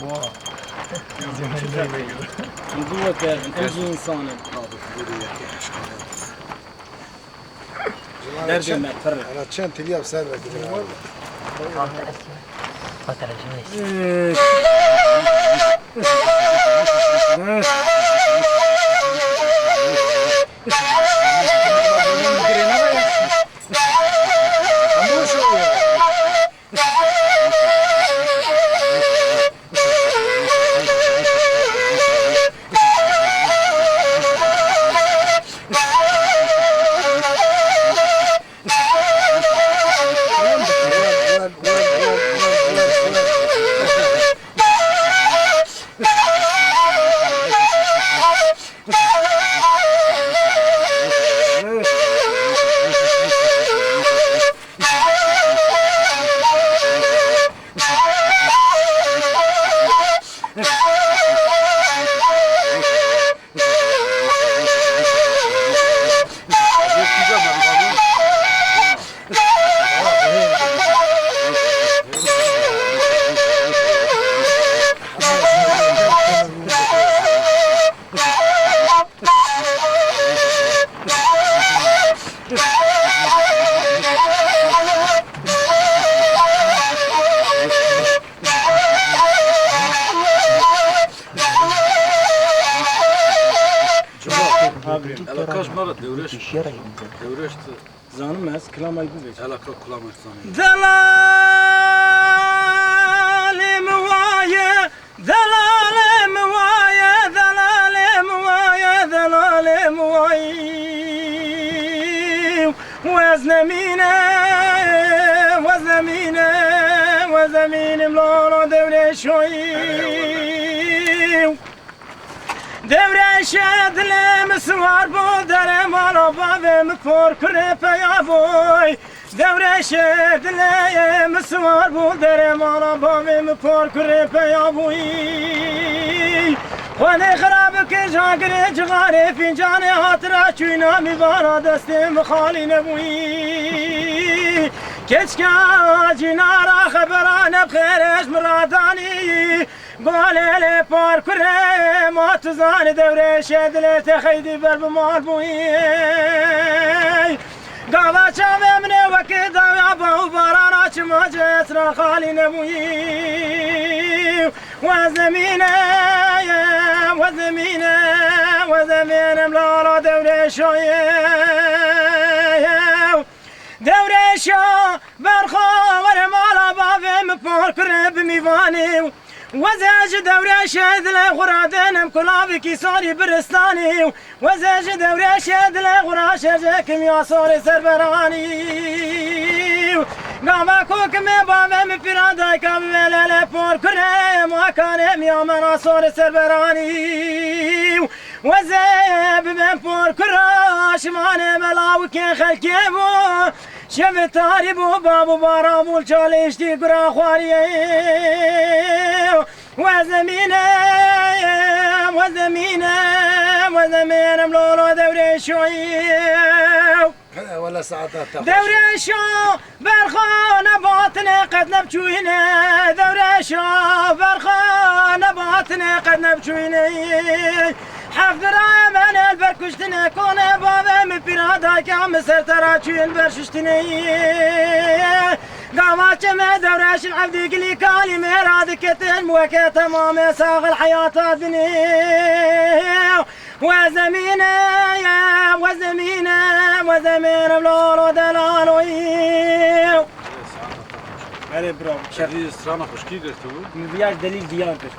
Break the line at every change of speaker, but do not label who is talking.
واه
نقوة أنجي إنسان درجة ما تفرق
أنا تشان تليا بسبب كده.
خاطر جويس
Ela kaç mara devreş? Devreş
زانم هست کلام ای بو بیش
ela ka kulağım efsane.
ظلالم وایا ظلالم وایا ظلالم وایا ظلالم وایا وزنمینه وزنمینه وزنمینم لولو دوره شوی دوره شدلم سوار بود درم آلا بابم پر کنه پیابوی دوره شدلم سوار بود درم آلا بابم پر کنه پیابوی خانه خراب که جاگره جغاره فنجان حاطره چوینا میبارا دستم خالی نبوی کچکا جنارا خبرانه بخیرش مرادانی قالي بار كره ما تزان دوري شدلي تخيدي بالبمال بوي قاضا شافي من وكدا يا ابو برانا ما جيتنا خالي نبوي وزمينه وزمينه وزمينه ملولا دوري شويه دوري شو برخو ورمالا بابي مبور كره بميفاني وزاج دوري شاد له غرادنم كلابي كي صاري برستاني وزاج دوري شاد له غرا شجاكم يا صاري سربراني قاما كوكم بابا من فرادا كابلا لا بور كريم وكان يا منا صاري سربراني وزاب من بور كراش ماني ملاوك خلكي بو شفت تاريبو بابو بارابو الجاليش دي قرا خواري وزمينه وزمينه وزمينه ملولو دوري شوي
ولا ساعتها
دوري شو برخانه باطنه قد نبجوينه دوري شو برخانه باطنه قد نبجوينه حفظ رامن البركشتنه كونه بابا من برادا كام سرتراچين برششتنه قامات ما دورش العبد قلي كالي مراد كتن موكا تمام ساغ الحياة الدنيا وزمينه يا وزمينه وزمين بلولو دلالوي هلا برو
شدی استرانا خوشکی گرفته بود.
مبياش دليل ديانتش